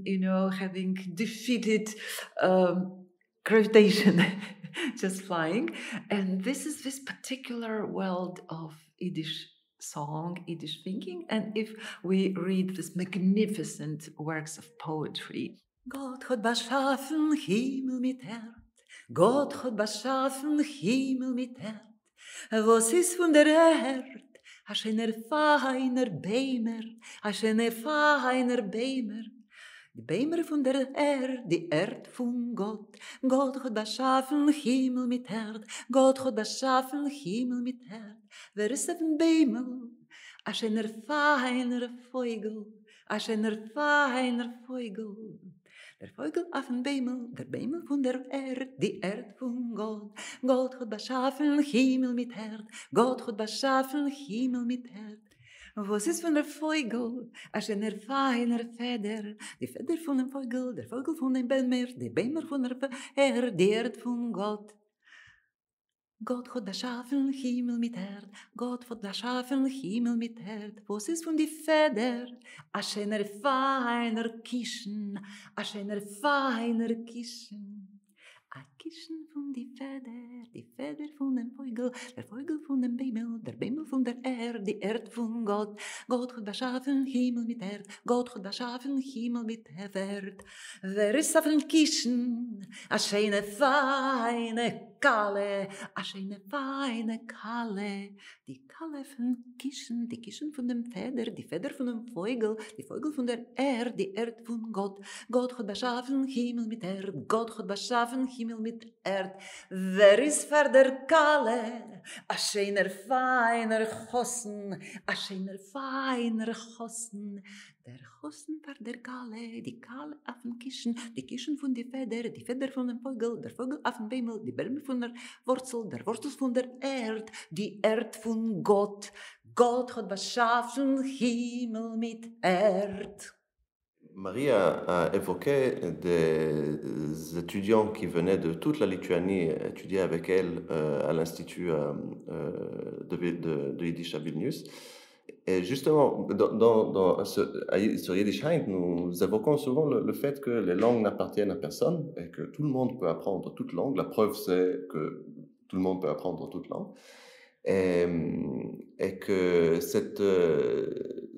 having defeated gravitation, just flying. And this is this particular world of Yiddish song, Yiddish thinking. And if we read this magnificent works of poetry, Gott hat beschaffen Himmel mit Erd, Gott hat beschaffen Himmel mit Erd, was ist von der Erd? A schöner feiner Beimer, a schöner feiner Beimer. Die Beimer von der Erd, die Erd von Gott. Gott hat beschaffen Himmel mit Erd. Gott hat beschaffen Himmel mit Erd. Wer ist auf dem Beimel? A schöner feiner Vogel. A schöner feiner Vogel. Der Vogel auf dem Beimel, der Beimel von der Erd, die Erd von Gott. Gott hat beschaffen Himmel mit Erd. Gott hat beschaffen Himmel mit Erd. Was ist von der Vogel? A schöner feiner Feder. Die Feder von dem Vogel, der Vogel von dem Beimer, die Beimer von der Erd, die Erd von Gott. Gott hat beschaffen Himmel mit Erd. Gott hat beschaffen Himmel mit Erd. Was ist von die Feder? A schöner feiner Kischen. A schöner feiner Kischen. A Kischen von die Feder von dem Vogel, der Vogel von dem Beimel, der Beimel von der Erd, die Erd von Gott. Gott hat beschaffen Himmel mit Erd, Gott hat beschaffen Himmel mit Erd. Wer ist auf den Kischen? A schöne feine Kalle, a schöne feine Kalle. Die Kalle von Kischen, die Kischen von dem Feder, die Feder von dem Vogel, die Vogel von der Erd, die Erd von Gott. Gott hat beschaffen Himmel mit Erd, Gott hat beschaffen Himmel mit Erd. Wer ist für der Kalle? A schöner feiner Hosen, a schöner feiner Hosen. Der Hosen für der Kalle, die Kalle auf dem Kischen, die Kischen von der Feder, die Feder von dem Vogel, der Vogel auf dem Beimel, die Beimel von der Wurzel von der Erd, die Erd von Gott. Gott hat beschaffen Himmel mit Erd. Maria a évoqué des étudiants qui venaient de toute la Lituanie étudier avec elle à l'Institut de Yiddish à Vilnius. Et justement, sur Yiddish Heint, nous évoquons souvent le fait que les langues n'appartiennent à personne et que tout le monde peut apprendre toute langue. La preuve, c'est que tout le monde peut apprendre toute langue. Et que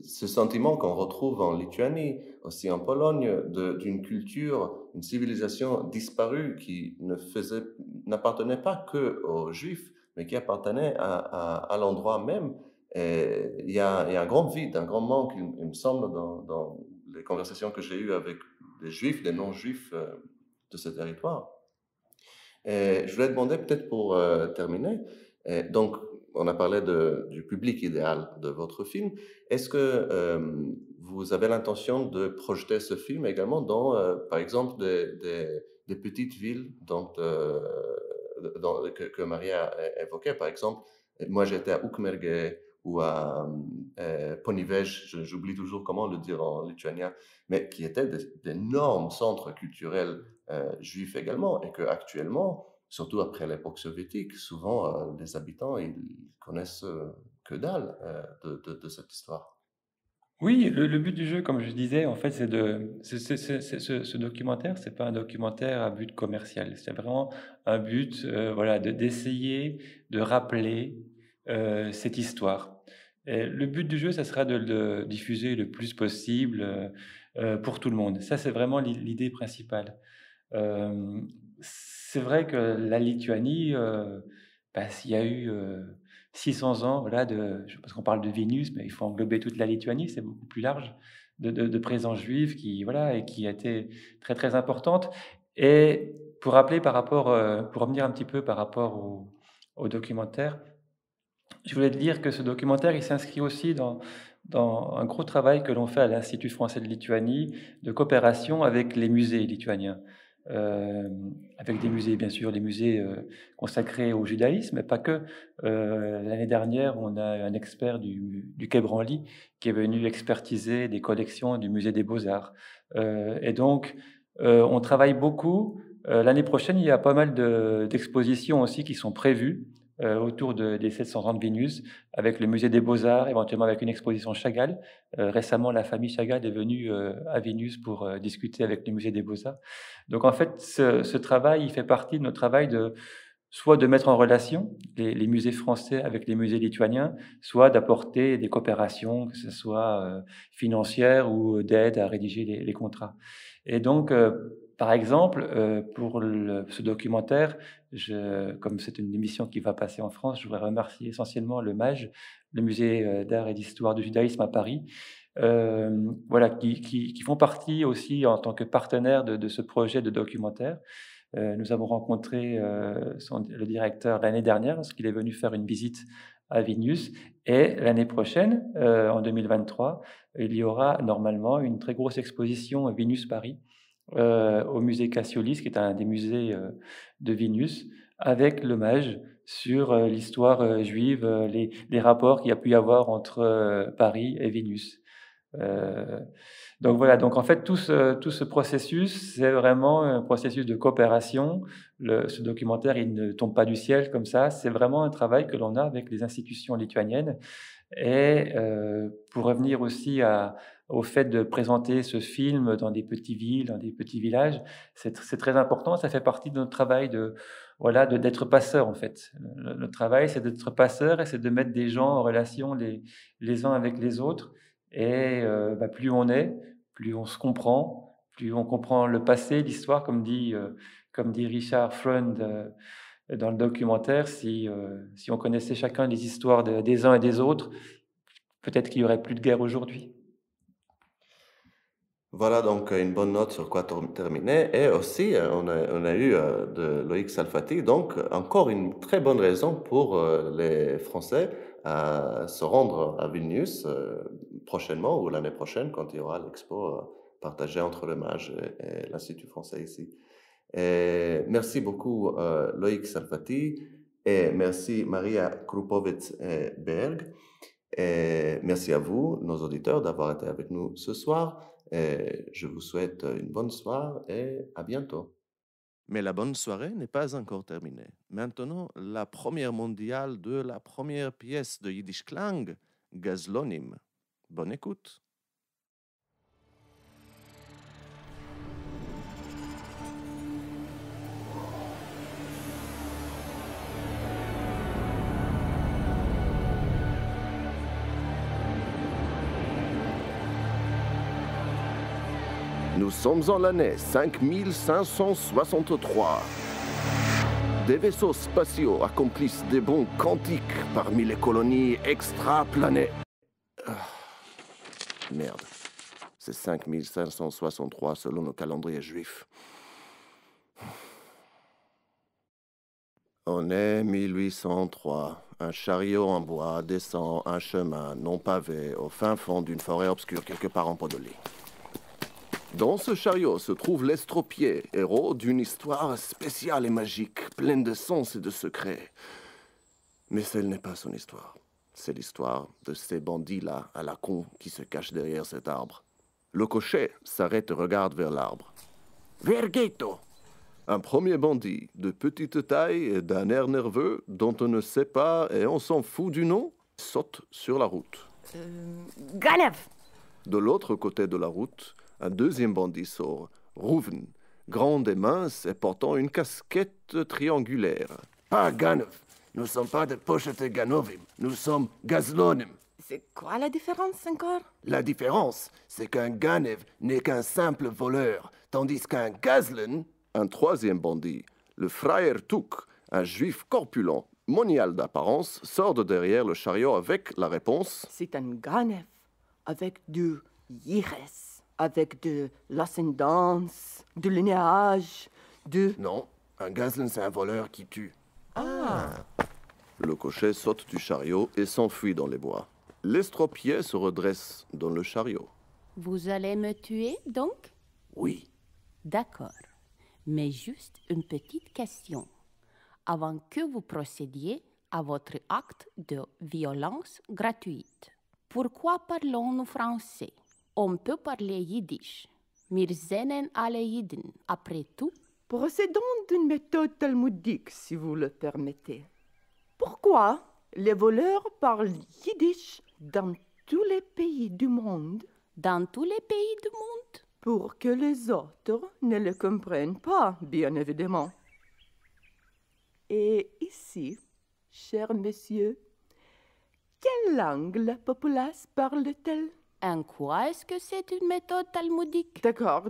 ce sentiment qu'on retrouve en Lituanie, aussi en Pologne, d'une culture, une civilisation disparue qui n'appartenait pas que aux Juifs, mais qui appartenait à l'endroit même. Et il y a un grand vide, un grand manque, il me semble, dans les conversations que j'ai eues avec des Juifs, des non-Juifs de ce territoire. Et je voulais demander peut-être pour terminer, donc on a parlé du public idéal de votre film. Est-ce que vous avez l'intention de projeter ce film également dans, par exemple, des petites villes que Maria évoquait? Par exemple, moi j'étais à Ukmergė ou à Panevėžys, j'oublie toujours comment le dire en lituanien, mais qui étaient d'énormes centres culturels juifs également, et qu'actuellement, surtout après l'époque soviétique, souvent les habitants ils connaissent que dalle de cette histoire. Oui, le but du jeu, comme je disais, en fait, ce documentaire, c'est pas un documentaire à but commercial. C'est vraiment un but, voilà, d'essayer de rappeler cette histoire. Et le but du jeu, ça sera de le diffuser le plus possible pour tout le monde. Ça, c'est vraiment l'idée principale. C'est vrai que la Lituanie, s'il y a eu 600 ans, voilà, parce qu'on parle de Vilnius, mais il faut englober toute la Lituanie, c'est beaucoup plus large, de présence juive qui, voilà, et qui a été très très importante. Et pour rappeler pour revenir un petit peu par rapport au documentaire, je voulais te dire que ce documentaire, il s'inscrit aussi dans un gros travail que l'on fait à l'Institut français de Lituanie de coopération avec les musées lituaniens. Avec des musées, bien sûr, les musées consacrés au judaïsme, mais pas que. L'année dernière, on a un expert du Quai Branly qui est venu expertiser des collections du musée des Beaux-Arts. Et donc, on travaille beaucoup. L'année prochaine, il y a pas mal d'expositions aussi qui sont prévues autour des 700 ans de Vilnius, avec le musée des Beaux-Arts, éventuellement avec une exposition Chagall. Récemment, la famille Chagall est venue à Vilnius pour discuter avec le musée des Beaux-Arts. Donc en fait, ce travail, il fait partie de notre travail soit de mettre en relation les musées français avec les musées lituaniens, soit d'apporter des coopérations, que ce soit financières ou d'aide à rédiger les contrats. Et donc, par exemple, pour ce documentaire, comme c'est une émission qui va passer en France, je voudrais remercier essentiellement le MAJ, le musée d'art et d'histoire du judaïsme à Paris, voilà, qui font partie aussi en tant que partenaires de ce projet de documentaire. Nous avons rencontré le directeur l'année dernière lorsqu'il est venu faire une visite à Vilnius, et l'année prochaine, en 2023, il y aura normalement une très grosse exposition Vilnius Paris au musée Cassiolus, qui est un des musées de Vilnius, avec l'hommage sur l'histoire juive, les rapports qu'il y a pu y avoir entre Paris et Vilnius. Donc voilà, donc en fait tout ce processus, c'est vraiment un processus de coopération. Ce documentaire, il ne tombe pas du ciel comme ça, c'est vraiment un travail que l'on a avec les institutions lituaniennes. Et pour revenir aussi au fait de présenter ce film dans des petites villes, dans des petits villages, c'est très important, ça fait partie de notre travail d'être passeur en fait. Notre travail, c'est d'être passeur et c'est de mettre des gens en relation les uns avec les autres. Et plus on est, plus on se comprend, plus on comprend le passé, l'histoire, comme dit Richard Freund dans le documentaire. Si on connaissait chacun les histoires des uns et des autres, peut-être qu'il n'y aurait plus de guerre aujourd'hui. Voilà donc une bonne note sur quoi terminer. Et aussi, on a eu de Loïc Salfati, donc encore une très bonne raison pour les Français à se rendre à Vilnius prochainement ou l'année prochaine quand il y aura l'expo partagée entre le MAJ et l'Institut français ici. Et merci beaucoup Loïc Salfati et merci Maria Krupovec-Berg. Et merci à vous, nos auditeurs, d'avoir été avec nous ce soir. Et je vous souhaite une bonne soirée et à bientôt. Mais la bonne soirée n'est pas encore terminée. Maintenant, la première mondiale de la première pièce de Yiddish Klang, Gazlonim. Bonne écoute. Nous sommes en l'année 5563. Des vaisseaux spatiaux accomplissent des bonds quantiques parmi les colonies extraplanétaires. Merde. C'est 5563 selon le calendrier juif. On est 1803. Un chariot en bois descend un chemin non pavé au fin fond d'une forêt obscure quelque part en Podolie. Dans ce chariot se trouve l'estropié, héros d'une histoire spéciale et magique, pleine de sens et de secrets. Mais celle n'est pas son histoire. C'est l'histoire de ces bandits-là à la con qui se cachent derrière cet arbre. Le cocher s'arrête et regarde vers l'arbre. Verghetto! Un premier bandit de petite taille et d'un air nerveux dont on ne sait pas et on s'en fout du nom, saute sur la route. Ganev! De l'autre côté de la route, un deuxième bandit sort, Rouven, grand et mince et portant une casquette triangulaire. Pas Ganev, nous ne sommes pas des pochettes Ganovim, nous sommes Gazlonim. C'est quoi la différence encore? La différence, c'est qu'un Ganev n'est qu'un simple voleur, tandis qu'un Gazlen, un troisième bandit, le Frère Touk, un juif corpulent, monial d'apparence, sort de derrière le chariot avec la réponse « C'est un Ganev avec du Yires, avec de l'ascendance, du linéage, de... » Non, un Gazlen c'est un voleur qui tue. Ah. Le cocher saute du chariot et s'enfuit dans les bois. L'estropié se redresse dans le chariot. Vous allez me tuer, donc? Oui. D'accord. Mais juste une petite question. Avant que vous procédiez à votre acte de violence gratuite, pourquoi parlons-nous français? On peut parler yiddish. Wir sehen alle Jiden, après tout. Procédons d'une méthode talmudique, si vous le permettez. Pourquoi les voleurs parlent yiddish dans tous les pays du monde? Dans tous les pays du monde? Pour que les autres ne le comprennent pas, bien évidemment. Et ici, cher monsieur, quelle langue la populace parle-t-elle? En quoi est-ce que c'est une méthode talmudique? D'accord.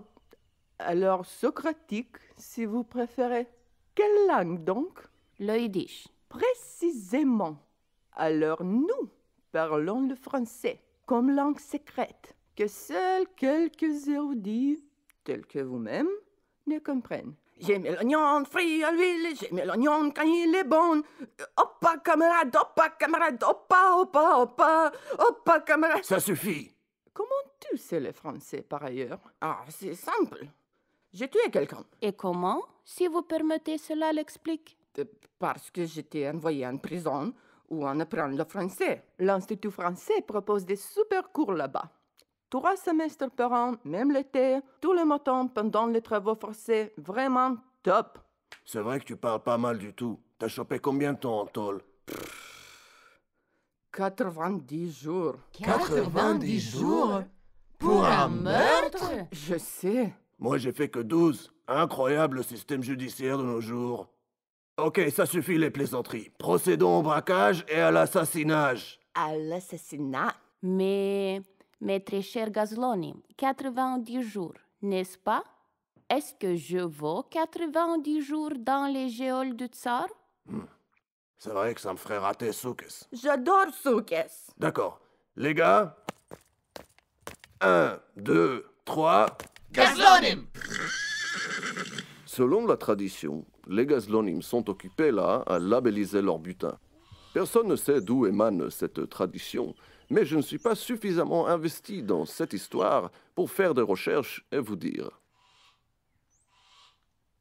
Alors, socratique, si vous préférez. Quelle langue donc? Le yiddish. Précisément. Alors, nous parlons le français comme langue secrète, que seuls quelques érudits, tels que vous-même, ne comprennent. J'ai mis l'oignon frit à l'huile, j'ai mis l'oignon quand il est bon. Hoppa, camarade, hoppa, hoppa, camarade. Ça suffit. Comment tu sais le français, par ailleurs? Ah, c'est simple. J'ai tué quelqu'un. Et comment, si vous permettez cela, l'explique? Parce que j'étais envoyé en prison où on apprend le français. L'Institut français propose des super cours là-bas. 3 semestres par an, même l'été, tous les matins pendant les travaux forcés. Vraiment top. C'est vrai que tu parles pas mal du tout. T'as chopé combien de temps en tôle? 90 jours. 90 jours? Pour un meurtre? Je sais. Moi, j'ai fait que 12. Incroyable le système judiciaire de nos jours. Ok, ça suffit les plaisanteries. Procédons au braquage et à l'assassinage. À l'assassinat? Mais très cher Gazlonim, 90 jours, n'est-ce pas? Est-ce que je vaux 90 jours dans les géoles du tsar? C'est vrai que ça me ferait rater Soukes. J'adore Soukes. D'accord. Les gars, 1, 2, 3... Gazlonim! Selon la tradition, les Gazlonim sont occupés là à labelliser leur butin. Personne ne sait d'où émane cette tradition, mais je ne suis pas suffisamment investi dans cette histoire pour faire des recherches et vous dire.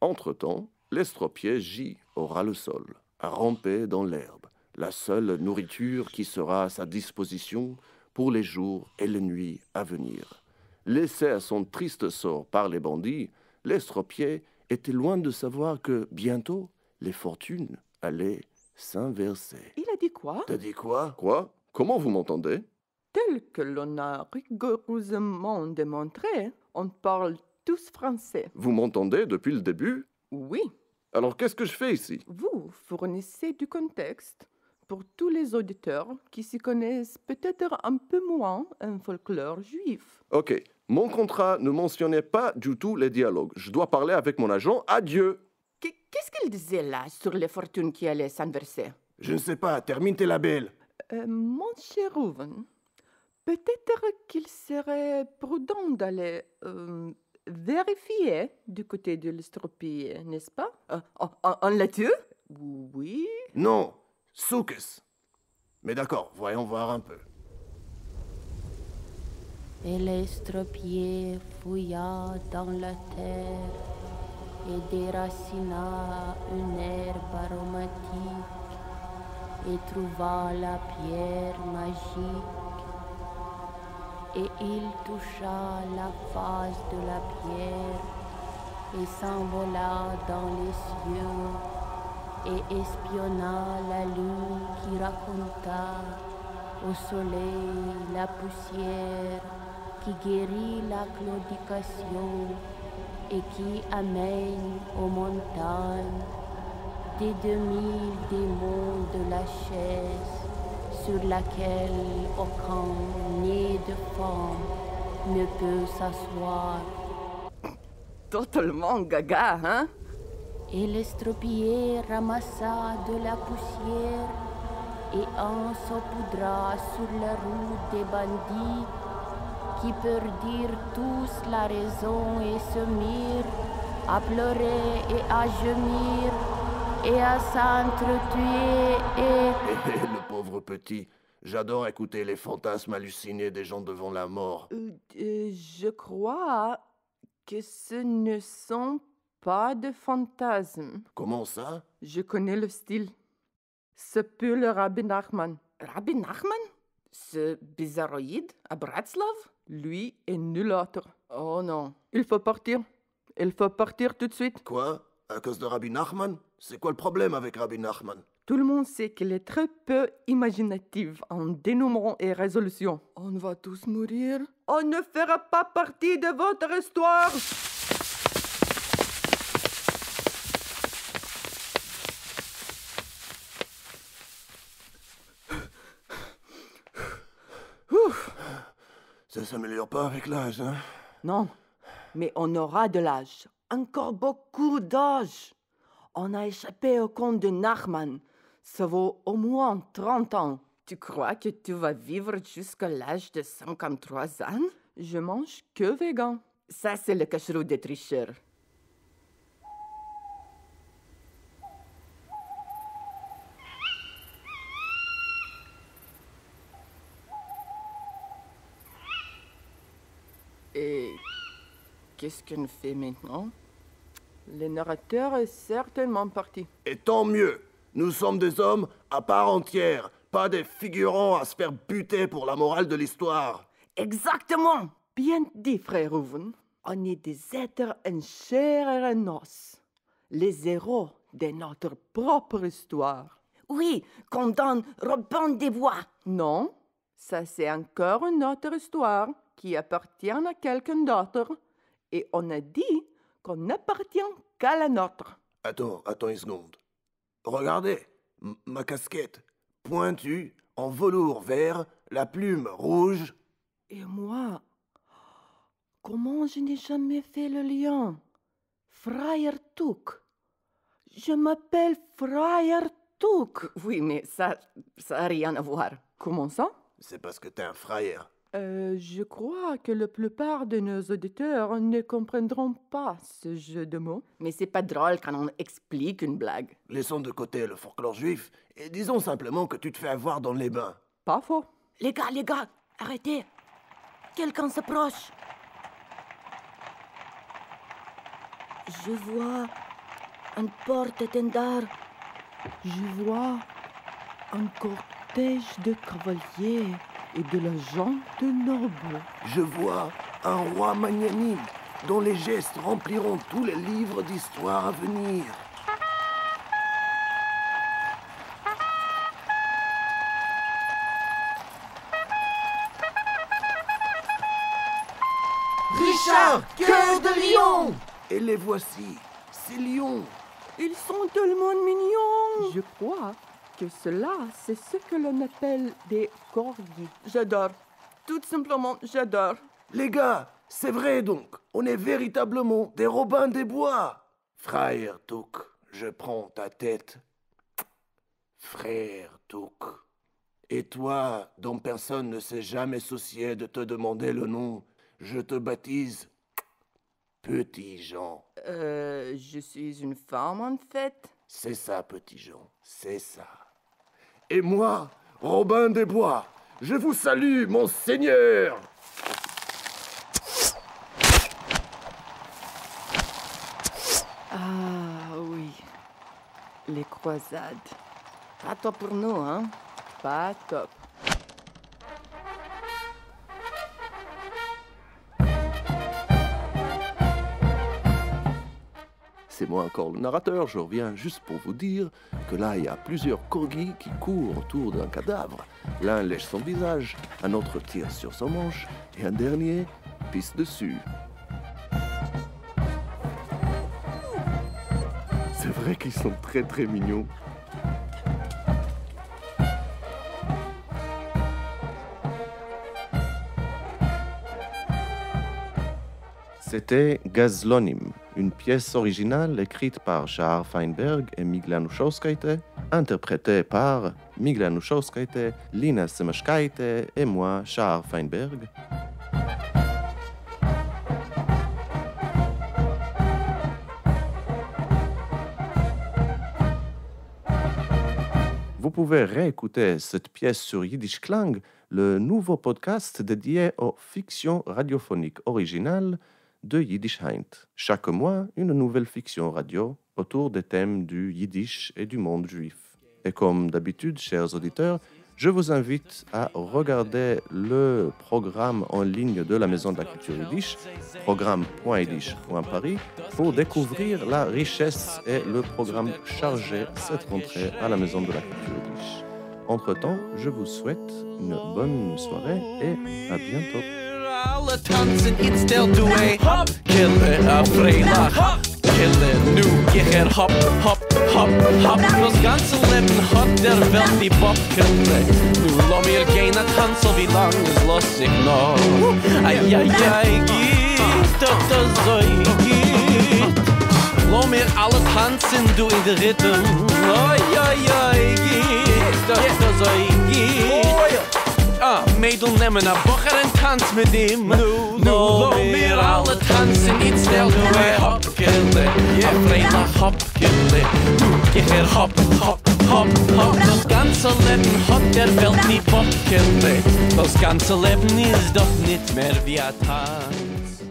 Entre-temps, l'estropié gît au ras le sol, à ramper dans l'herbe, la seule nourriture qui sera à sa disposition pour les jours et les nuits à venir. Laissé à son triste sort par les bandits, l'estropié était loin de savoir que, bientôt, les fortunes allaient s'inverser. Il a dit quoi? T'as dit quoi? Quoi? Comment vous m'entendez? Tel que l'on a rigoureusement démontré, on parle tous français. Vous m'entendez depuis le début? Oui. Alors qu'est-ce que je fais ici? Vous fournissez du contexte pour tous les auditeurs qui s'y connaissent peut-être un peu moins en folklore juif. Ok, Mon contrat ne mentionnait pas du tout les dialogues. Je dois parler avec mon agent. Adieu. Qu'est-ce qu'il disait là sur les fortunes qui allaient s'inverser? Je ne sais pas. Termine tes labels. Mon cher Rouven, peut-être qu'il serait prudent d'aller vérifier du côté de l'Estropie, n'est-ce pas? En laitue? Oui. Non, Soukes. Mais d'accord, voyons voir un peu. Et l'estropié fouilla dans la terre et déracina une herbe aromatique et trouva la pierre magique. Et il toucha la face de la pierre et s'envola dans les cieux et espionna la lune qui raconta au soleil la poussière qui guérit la claudication et qui amène aux montagnes des 2000 démons de la chaise sur laquelle aucun nez de femme ne peut s'asseoir. Totalement gaga, hein? Et l'estropié ramassa de la poussière et en saupoudra sur la route des bandits qui perdirent tous la raison et se mirent à pleurer et à gémir et à s'entretuer Le pauvre petit. J'adore écouter les fantasmes hallucinés des gens devant la mort. Je crois que ce ne sont pas de fantasmes. Comment ça? Je connais le style. Ce peut le Rabbi Nachman. Rabbi Nachman? Ce bizarroïde à Bratslav? Lui et nul autre. Oh non, il faut partir. Il faut partir tout de suite. Quoi? À cause de Rabbi Nachman? C'est quoi le problème avec Rabbi Nachman? Tout le monde sait qu'il est très peu imaginatif en dénouement et résolution. On va tous mourir. On ne fera pas partie de votre histoire. Ça s'améliore pas avec l'âge, hein? Non, mais on aura de l'âge. Encore beaucoup d'âge. On a échappé au compte de Nachman. Ça vaut au moins 30 ans. Tu crois que tu vas vivre jusqu'à l'âge de 53 ans? Je mange que végan. Ça, c'est le cacheroux des tricheurs. Et qu'est-ce qu'on fait maintenant? Le narrateur est certainement parti. Et tant mieux. Nous sommes des hommes à part entière, pas des figurants à se faire buter pour la morale de l'histoire. Exactement! Bien dit, frère Rouven. On est des êtres en chair et en os. Les héros de notre propre histoire. Oui, comme dans Robin des Bois. Non, ça c'est encore une autre histoire qui appartient à quelqu'un d'autre. Et on a dit qu'on n'appartient qu'à la nôtre. Attends une seconde. Regardez, ma casquette, pointue, en velours vert, la plume rouge. Et moi, comment je n'ai jamais fait le lien? Frère Tuck. Je m'appelle Frère Tuck. Oui, mais ça n'a rien à voir. Comment ça? C'est parce que t'es un frère. Je crois que la plupart de nos auditeurs ne comprendront pas ce jeu de mots. Mais c'est pas drôle quand on explique une blague. Laissons de côté le folklore juif et disons simplement que tu te fais avoir dans les bains. Pas faux. Les gars, arrêtez. Quelqu'un s'approche. Je vois un porte-étendard. Je vois un cortège de cavaliers et de la gente noble. Je vois un roi magnanime dont les gestes rempliront tous les livres d'histoire à venir. Richard, cœur de lion! Et les voici, ces lions. Ils sont tellement mignons. Je crois que cela, c'est ce que l'on appelle des corgis. J'adore. Tout simplement, j'adore. Les gars, C'est vrai donc, on est véritablement des Robins des Bois. Frère Touk, je prends ta tête. Frère Touk. Et toi, dont personne ne s'est jamais soucié de te demander le nom, je te baptise Petit Jean. Je suis une femme en fait. C'est ça, Petit Jean, c'est ça. Et moi, Robin des Bois, je vous salue, mon seigneur. Ah oui, les croisades. Pas top pour nous, hein? Pas top. C'est moi encore le narrateur, je reviens juste pour vous dire que là, il y a plusieurs corgis qui courent autour d'un cadavre. L'un lèche son visage, un autre tire sur son manche, et un dernier pisse dessus. C'est vrai qu'ils sont très très mignons. C'était Gazlonim, une pièce originale écrite par Shahar Feinberg et Migla Nuszowskaite, interprétée par Migla Nuszowskaite, Lina Semashkaite et moi, Shahar Feinberg. Vous pouvez réécouter cette pièce sur Yiddish Klang, le nouveau podcast dédié aux fictions radiophoniques originales de Yiddish Heint. Chaque mois, une nouvelle fiction radio autour des thèmes du Yiddish et du monde juif. Et comme d'habitude, chers auditeurs, je vous invite à regarder le programme en ligne de la Maison de la Culture Yiddish, programme.yiddish.paris, pour découvrir la richesse et le programme chargé cette rentrée à la Maison de la Culture Yiddish. Entre-temps, je vous souhaite une bonne soirée et à bientôt. Alle tanzen jetzt der Duet. Hop, kille, a freilach. Hop, kille, nu, jecher, hop, hop, hop, hop. Das ganze Leben hat der Welt die Bob kille. Nu, lo mir gehen a tanzel, wie lang es los ich noch. Ai, ai, ai, geht, doch das so geht. Lo mir alle tanzen, du in der Rhythm. Ai, ai, ai, geht, doch das so geht. Mädel nemmen a Bocher en Tanz mit ihm. Nu, lo mir alle tanzen, jetzt der Duet. Hop, kille, ja, freilach, hop, kille. Jecher, hop, hop, hop, hop. Das ganze Leben hat der Welt nie Bob, kille. Das ganze Leben ist doch nicht mehr wie ein Tanz.